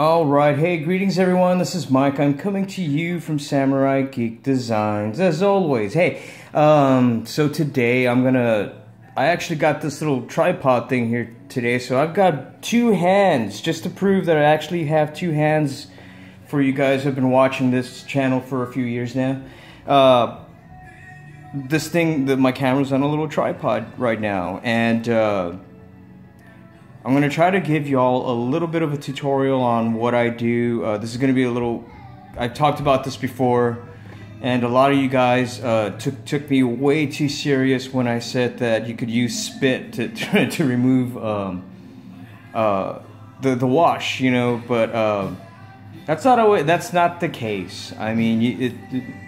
Alright, hey, greetings everyone, this is Mike. I'm coming to you from Samurai Geek Designs, as always. Hey, so today I actually got this little tripod thing here today, so I've got two hands, just to prove that I actually have two hands for you guys who have been watching this channel for a few years now. My camera's on a little tripod right now, and I'm going to try to give y'all a little bit of a tutorial on what I do. This is going to be a little... I've talked about this before, and a lot of you guys took me way too serious when I said that you could use spit to remove the wash, you know, but that's not the case. I mean,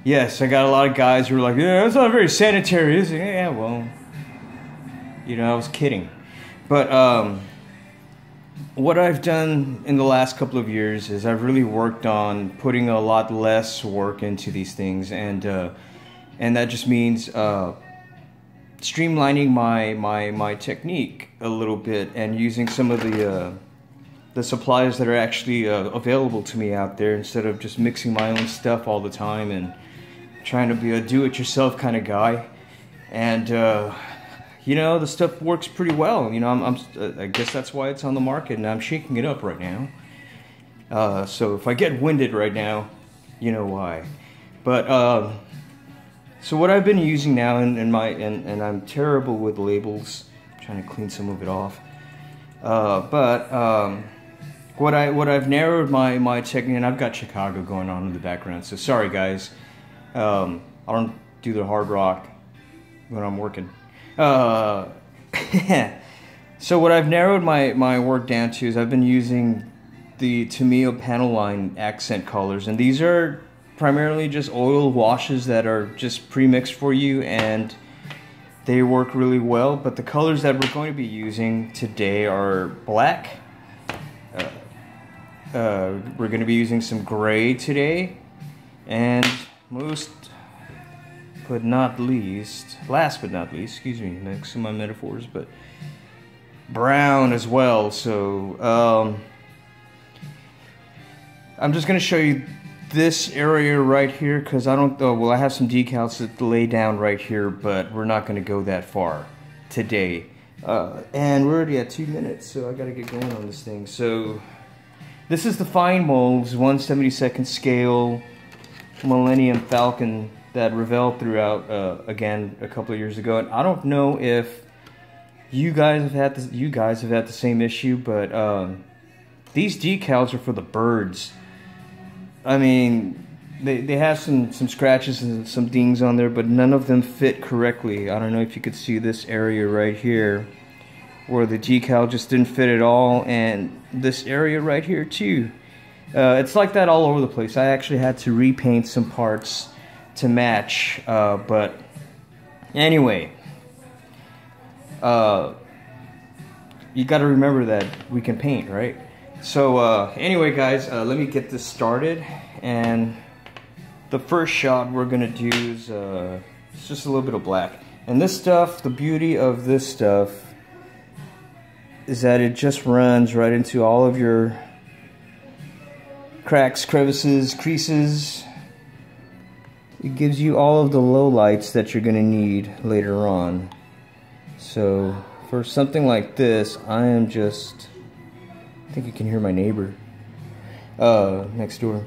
yes, I got a lot of guys who are like, yeah, that's not very sanitary, is it? Yeah, well, you know, I was kidding. But what I've done in the last couple of years is I've really worked on putting a lot less work into these things, and that just means streamlining my technique a little bit and using some of the supplies that are actually available to me out there, instead of just mixing my own stuff all the time and trying to be a do-it-yourself kind of guy. And you know, the stuff works pretty well. You know, I guess that's why it's on the market, and I'm shaking it up right now. So if I get winded right now, you know why. But so what I've been using now, and I'm terrible with labels. I'm trying to clean some of it off. What I've narrowed my technique, and I've got Chicago going on in the background. So sorry guys, I don't do the hard rock when I'm working. So what I've narrowed my work down to is I've been using the Tamiya panel line accent colors, and these are primarily just oil washes that are just pre-mixed for you, and they work really well. But the colors that we're going to be using today are black. We're going to be using some gray today, and last but not least, excuse me, next to my metaphors, but brown as well. So I'm just going to show you this area right here, because I have some decals to lay down right here, but we're not going to go that far today. And we're already at 2 minutes, so I got to get going on this thing. So this is the Fine Molds 1/72 scale Millennium Falcon that Revell threw out again a couple of years ago, and I don't know if you guys have had the same issue, but these decals are for the birds. I mean, they have some scratches and some dings on there, but none of them fit correctly. I don't know if you could see this area right here where the decal just didn't fit at all, and this area right here too. It's like that all over the place. I actually had to repaint some parts to match, but anyway, you got to remember that we can paint, right? So anyway guys, let me get this started, and the first shot we're gonna do is it's just a little bit of black. And this stuff, the beauty of this stuff is that it just runs right into all of your cracks, crevices, creases. It gives you all of the lowlights that you're going to need later on. So for something like this, I think you can hear my neighbor next door.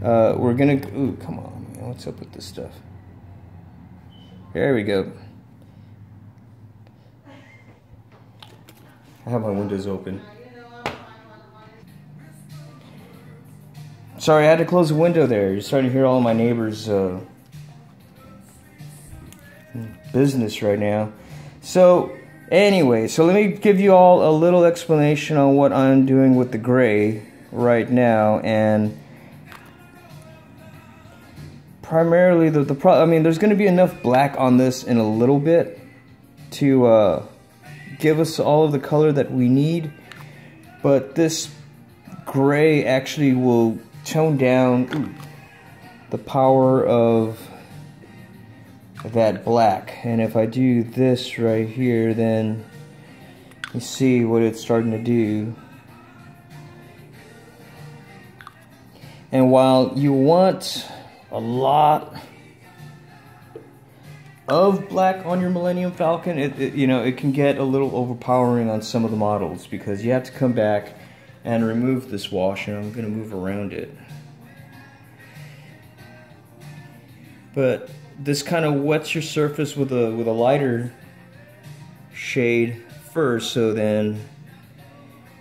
We're gonna, ooh, come on, man, what's up with this stuff? There we go. I have my windows open. Sorry, I had to close the window there. You're starting to hear all of my neighbors' business right now. So, anyway, so let me give you all a little explanation on what I'm doing with the gray right now. And primarily, I mean, there's going to be enough black on this in a little bit to give us all of the color that we need. But this gray actually will tone down the power of that black. And if I do this right here, then You see what it's starting to do. And while you want a lot of black on your Millennium Falcon, it can get a little overpowering on some of the models because you have to come back and remove this wash, and I'm going to move around it. But this kind of wets your surface with a lighter shade first, so then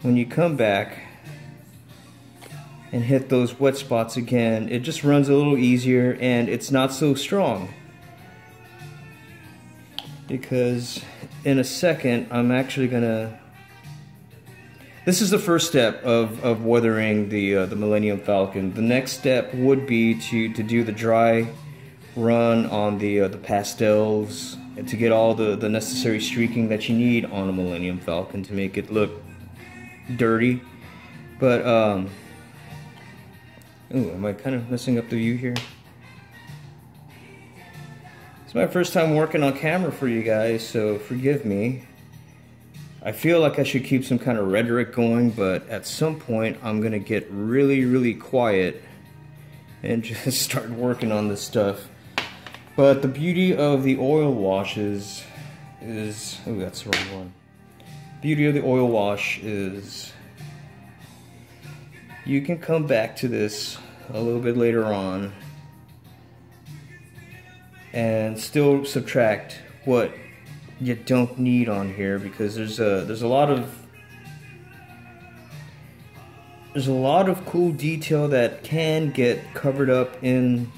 when you come back and hit those wet spots again, it just runs a little easier and it's not so strong. Because in a second I'm actually gonna, this is the first step of weathering the Millennium Falcon. The next step would be to do the dry run on the pastels and to get all the necessary streaking that you need on a Millennium Falcon to make it look dirty. But ooh, am I kind of messing up the view here? It's my first time working on camera for you guys, so forgive me. I feel like I should keep some kind of rhetoric going, but at some point I'm gonna get really quiet and just start working on this stuff. But the beauty of the oil washes is, oh, that's the wrong one. Beauty of the oil wash is you can come back to this a little bit later on and still subtract what you don't need on here, because there's a lot of cool detail that can get covered up in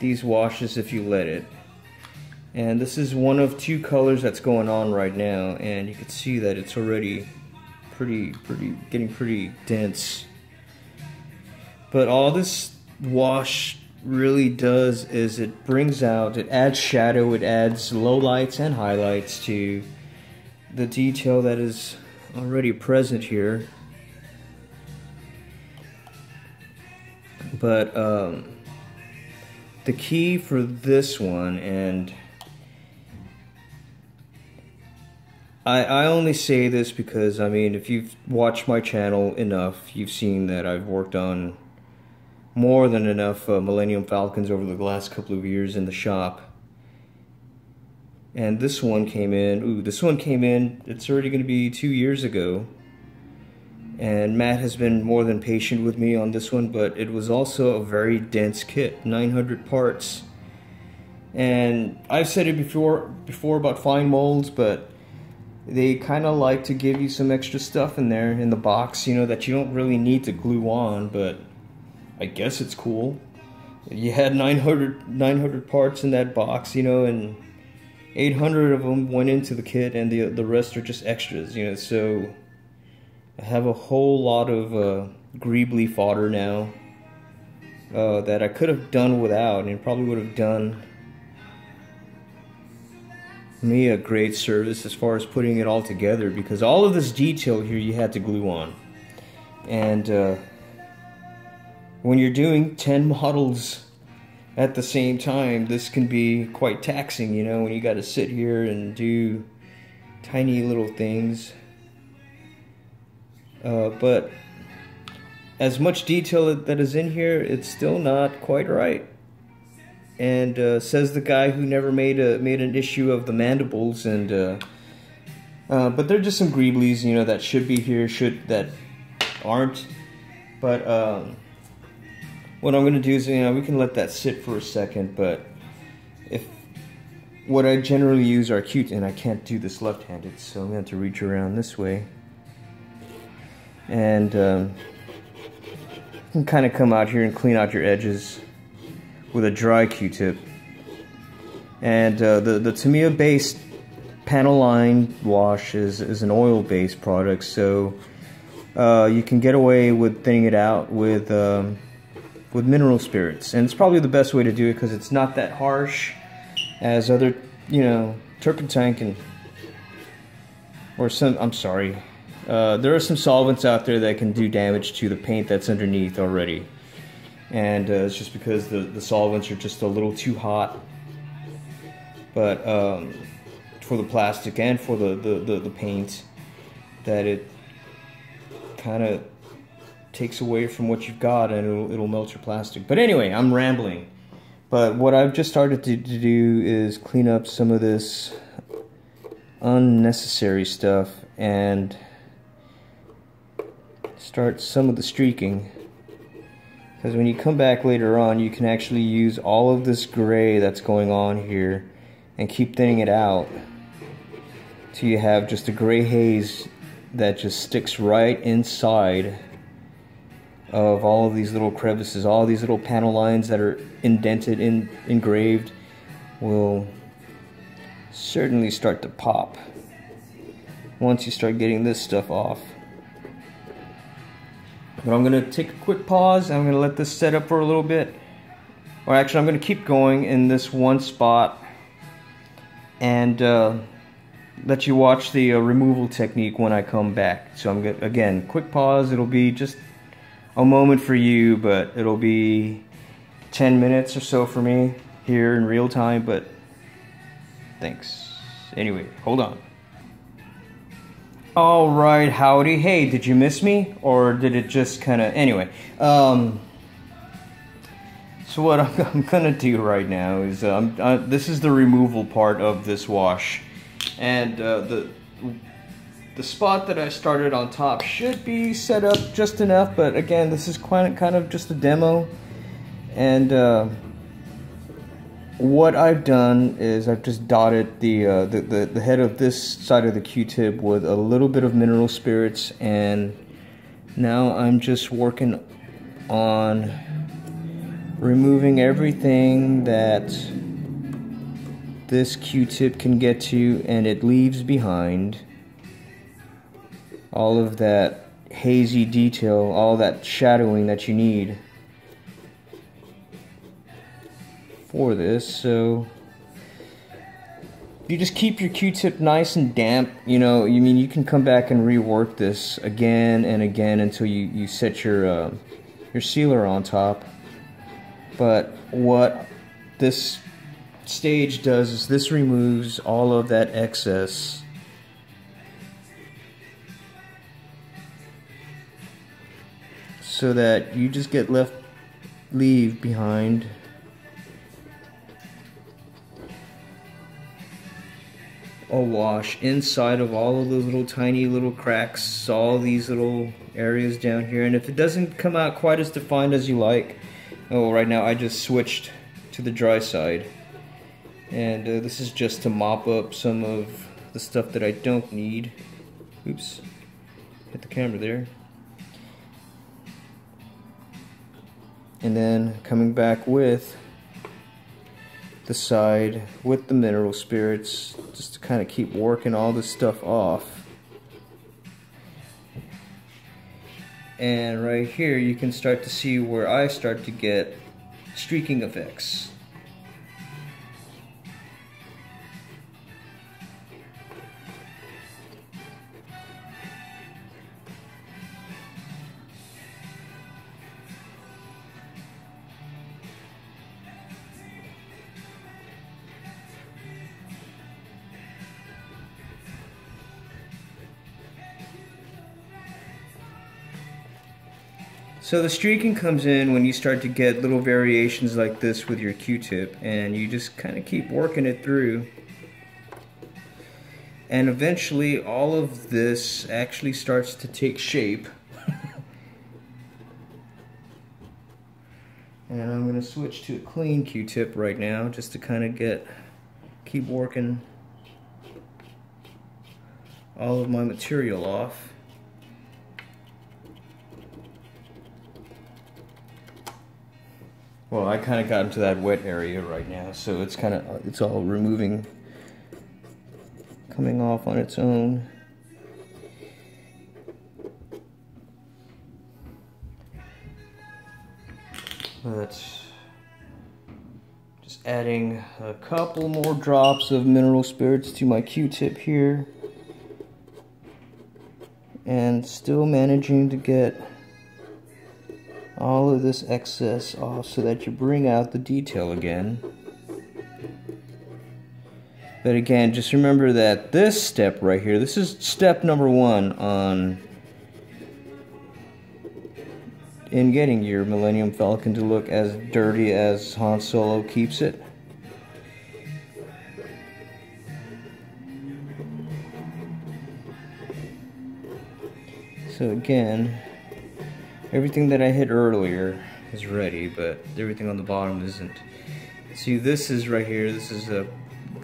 these washes if you let it. And this is one of two colors that's going on right now, and you can see that it's already getting pretty dense. But all this wash really does is it adds shadow, it adds lowlights and highlights to the detail that is already present here. But the key for this one, and I only say this because, I mean, if you've watched my channel enough, you've seen that I've worked on more than enough Millennium Falcons over the last couple of years in the shop. And this one came in, it's already going to be 2 years ago. And Matt has been more than patient with me on this one, but it was also a very dense kit, 900 parts. And I've said it before about fine molds, but they kind of like to give you some extra stuff in there in the box, you know, that you don't really need to glue on, but I guess it's cool. You had 900 parts in that box, you know, and 800 of them went into the kit, and the rest are just extras, you know. So I have a whole lot of greebly fodder now that I could have done without, and probably would have done me a great service as far as putting it all together, because all of this detail here you had to glue on. And when you're doing 10 models at the same time, this can be quite taxing, you know, when you got to sit here and do tiny little things. But as much detail that is in here, it's still not quite right. And says the guy who never made an issue of the mandibles. And but they're just some greeblies, you know, that should be here, that aren't. But what I'm going to do is, you know, we can let that sit for a second. But what I generally use are and I can't do this left-handed, so I'm going to have to reach around this way. And you can kind of come out here and clean out your edges with a dry Q-tip. And the Tamiya based panel line wash is an oil based product, so you can get away with thinning it out with mineral spirits, and it's probably the best way to do it because it's not that harsh as other, you know, turpentine can, or some, I'm sorry, there are some solvents out there that can do damage to the paint that's underneath already. And it's just because the solvents are just a little too hot. But for the plastic and for the paint, that it kind of takes away from what you've got, and it'll melt your plastic. But anyway, I'm rambling. But what I've just started to do is clean up some of this unnecessary stuff and start some of the streaking. Because when you come back later on, you can actually use all of this gray that's going on here and keep thinning it out till you have just a gray haze that just sticks right inside of all of these little crevices. All these little panel lines that are indented, engraved, will certainly start to pop once you start getting this stuff off. But I'm going to take a quick pause. I'm going to let this set up for a little bit. Or actually, I'm going to keep going in this one spot and let you watch the removal technique when I come back. So I'm going to, again, quick pause. It'll be just a moment for you, but it'll be 10 minutes or so for me here in real time. But thanks. Anyway, hold on. Alright, howdy. Hey, did you miss me? Or did it just kind of... Anyway, so what I'm gonna do right now is... this is the removal part of this wash. And the spot that I started on top should be set up just enough, but again, this is kind of just a demo. And what I've done is I've just dotted the head of this side of the Q-tip with a little bit of mineral spirits, and now I'm just working on removing everything that this Q-tip can get to, and it leaves behind all of that hazy detail, all that shadowing that you need for this. So you just keep your Q-tip nice and damp. You know, you can come back and rework this again and again until you set your sealer on top. But what this stage does is this removes all of that excess so that you just leave behind a wash inside of all of those little tiny little cracks, all these little areas down here. And if it doesn't come out quite as defined as you like, right now I just switched to the dry side, and this is just to mop up some of the stuff that I don't need. Oops, hit the camera there. And then coming back with the side with the mineral spirits, just to kind of keep working all this stuff off. And right here you can start to see where I start to get streaking effects. So the streaking comes in when you start to get little variations like this with your Q-tip, and you just kind of keep working it through. And eventually all of this actually starts to take shape. And I'm going to switch to a clean Q-tip right now just to kind of keep working all of my material off. Well, I kind of got into that wet area right now, so it's all removing, coming off on its own. But just adding a couple more drops of mineral spirits to my Q-tip here, and still managing to get all of this excess off so that you bring out the detail again. But again, just remember that this step right here, this is step number 1 in getting your Millennium Falcon to look as dirty as Han Solo keeps it. So again, everything that I hit earlier is ready, but everything on the bottom isn't. See, this is right here, this is a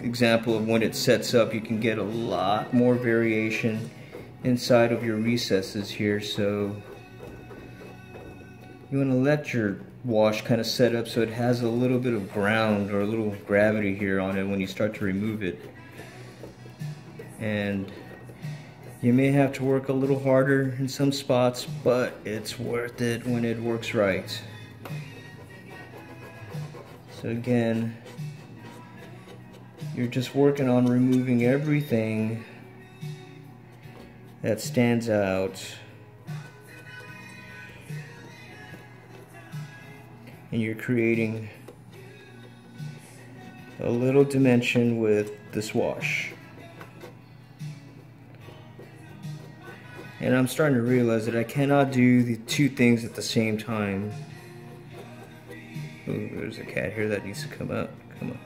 example of when it sets up. You can get a lot more variation inside of your recesses here, so you want to let your wash kind of set up so it has a little bit of ground or a little gravity here on it when you start to remove it. And you may have to work a little harder in some spots, but it's worth it when it works right. So again, you're just working on removing everything that stands out, and you're creating a little dimension with this wash. And I'm starting to realize that I cannot do the two things at the same time. Ooh, there's a cat here that needs to come out. Come on.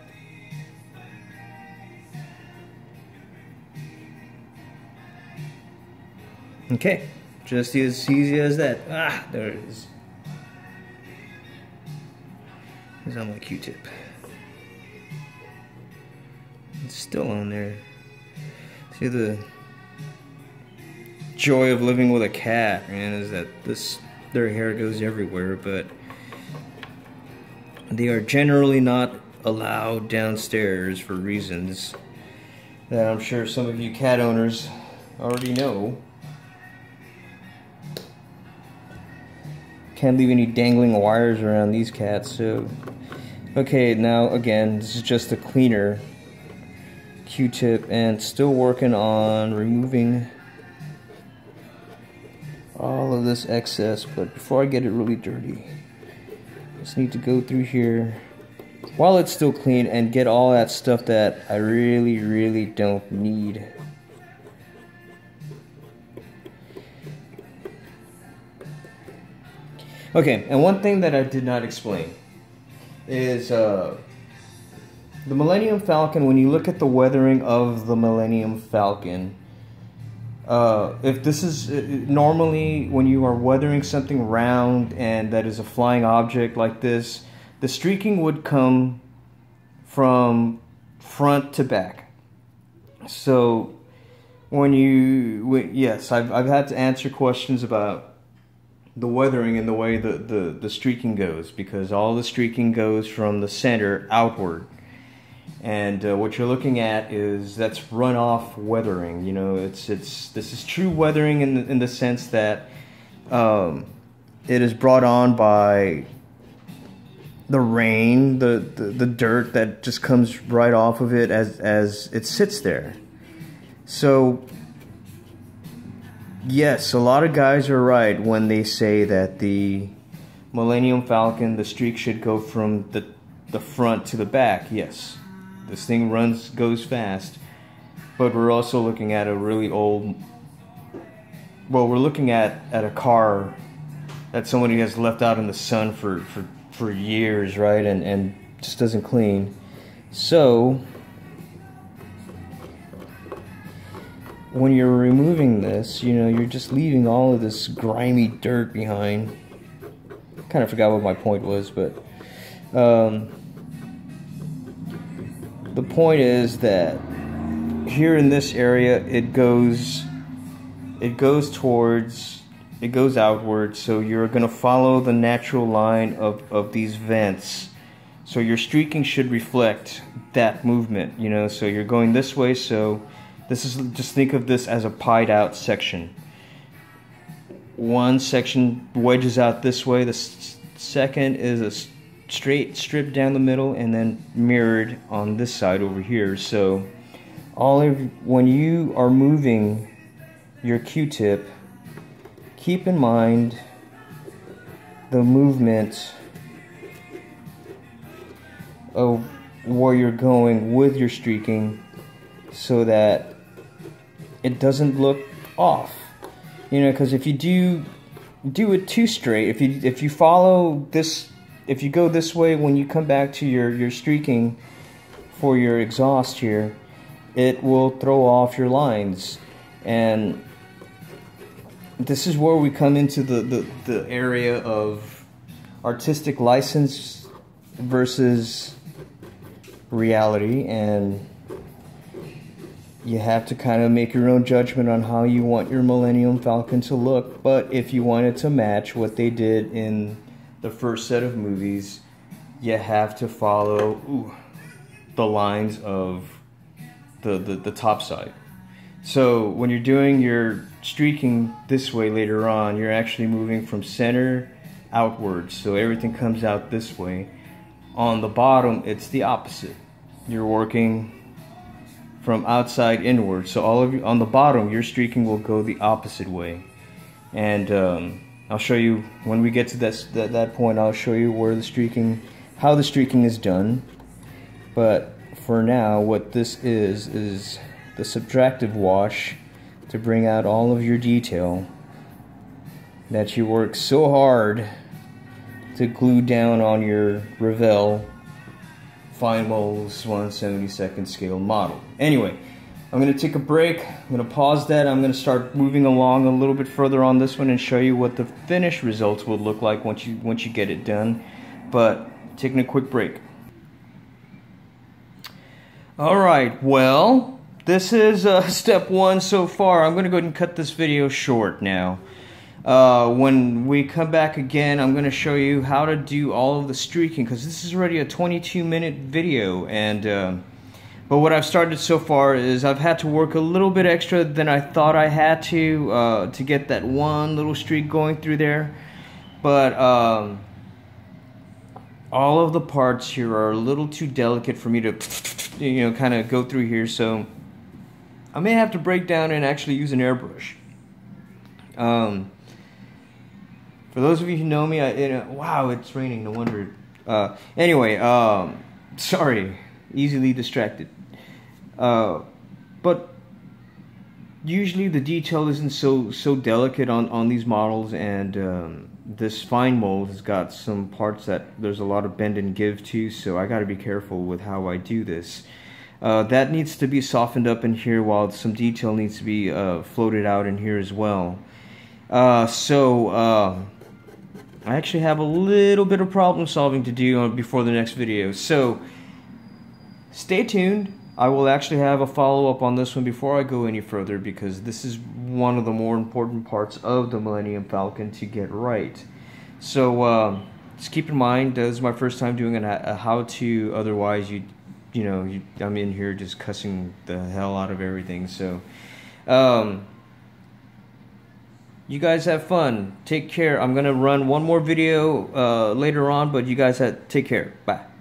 Okay, just as easy as that. Ah, there it is. It's on my Q-tip. It's still on there. See, the joy of living with a cat, man, is that their hair goes everywhere, but they are generally not allowed downstairs for reasons that I'm sure some of you cat owners already know. Can't leave any dangling wires around these cats. So okay, now again, this is just a cleaner Q-tip, and still working on removing all of this excess. But before I get it really dirty, I just need to go through here while it's still clean and get all that stuff that I really don't need. Okay, and one thing that I did not explain is the Millennium Falcon. When you look at the weathering of the Millennium Falcon, if this is normally when you are weathering something round and that is a flying object like this, the streaking would come from front to back. So yes, I've had to answer questions about the weathering and the way the streaking goes, because all the streaking goes from the center outward. And what you're looking at that's runoff weathering. You know, this is true weathering in the sense that it is brought on by the rain, the dirt that just comes right off of it as it sits there. So yes, a lot of guys are right when they say that the Millennium Falcon, the streak should go from the front to the back. Yes, this thing goes fast, but we're also looking at a really old, well, we're looking at a car that somebody has left out in the sun for years, right, and just doesn't clean. So when you're removing this, you know, you're just leaving all of this grimy dirt behind. Kind of forgot what my point was, but the point is that here in this area, it goes outward, so you're going to follow the natural line of these vents. So your streaking should reflect that movement, you know, so you're going this way, so this is, just think of this as a pied out section. One section wedges out this way, the second is a straight strip down the middle, and then mirrored on this side over here. So when you are moving your Q-tip, keep in mind the movement of where you're going with your streaking, so that it doesn't look off. You know, because if you do it too straight, if you follow this, if you go this way when you come back to your streaking for your exhaust here, it will throw off your lines. And this is where we come into the area of artistic license versus reality, and you have to kind of make your own judgment on how you want your Millennium Falcon to look. But if you want it to match what they did in the first set of movies, you have to follow the lines of the top side. So when you're doing your streaking this way later on, you're actually moving from center outwards, so everything comes out this way. On the bottom, it's the opposite. You're working from outside inward, so all of you on the bottom, your streaking will go the opposite way. And I'll show you when we get to that point. I'll show you where the streaking, how the streaking is done. But for now, what this is the subtractive wash to bring out all of your detail that you work so hard to glue down on your Revell fine molds 1/72 scale model. Anyway, I'm going to take a break. I'm going to pause that. I'm going to start moving along a little bit further on this one and show you what the finished results would look like once you get it done. But taking a quick break. Alright, well, this is step one so far. I'm going to go ahead and cut this video short now. When we come back again, I'm going to show you how to do all of the streaking, because this is already a 22-minute video. And but what I've started so far is I've had to work a little bit extra than I thought I had to get that one little streak going through there. But all of the parts here are a little too delicate for me to, you know, kind of go through here. So I may have to break down and actually use an airbrush. For those of you who know me, wow, it's raining, no wonder. Anyway, sorry, easily distracted. But usually the detail isn't so delicate on these models, and this fine mold has got some parts that there's a lot of bend and give to, so I got to be careful with how I do this. That needs to be softened up in here, while some detail needs to be floated out in here as well. I actually have a little bit of problem solving to do before the next video, so stay tuned. I will actually have a follow-up on this one before I go any further, because this is one of the more important parts of the Millennium Falcon to get right. So just keep in mind, this is my first time doing a how-to. Otherwise, I'm in here just cussing the hell out of everything. So you guys have fun. Take care. I'm gonna run one more video later on, but you guys take care. Bye.